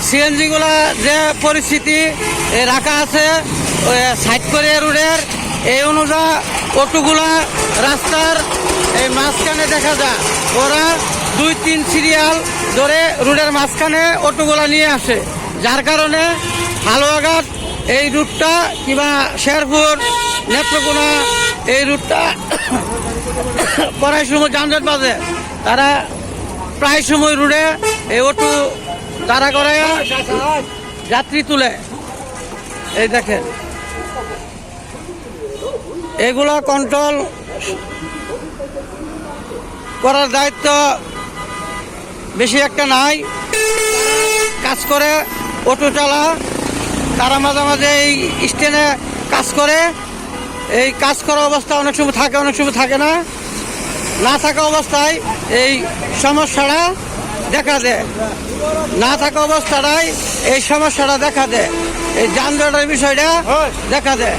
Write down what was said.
CNG গুলা যে পরিস্থিতি রাখা আছে সাইড করে রোডের, এই অনুযায়ী অটোগুলা রাস্তার এই মাঝখানে দেখা যায়। ওরা 2-3 সিরিয়াল ধরে রোডের মাঝখানে অটোগুলা নিয়ে আসে, যার কারণে হালুয়াঘাট এই রুটটা কিংবা শেরপুর নেত্রকোনা এই রুটটা প্রায় সময় যানজট বাজে। তারা প্রায় সময় রোডে এই অটো দাঁড়া করে যাত্রী তুলে। এই দেখেন, এগুলো কন্ট্রোল করার দায়িত্ব বেশি একটা নাই। কাজ করে অটো চালা, তারা মাঝে মাঝে এই স্ট্যান্ডে কাজ করে। এই কাজ করা অবস্থা অনেক সময় থাকে, অনেক সময় থাকে না। না থাকা অবস্থায় এই সমস্যাটা দেখা দেয়, না থাকা অবস্থাটাই এই সমস্যাটা দেখা দেয়, এই যানজটের বিষয়টা দেখা দেয়।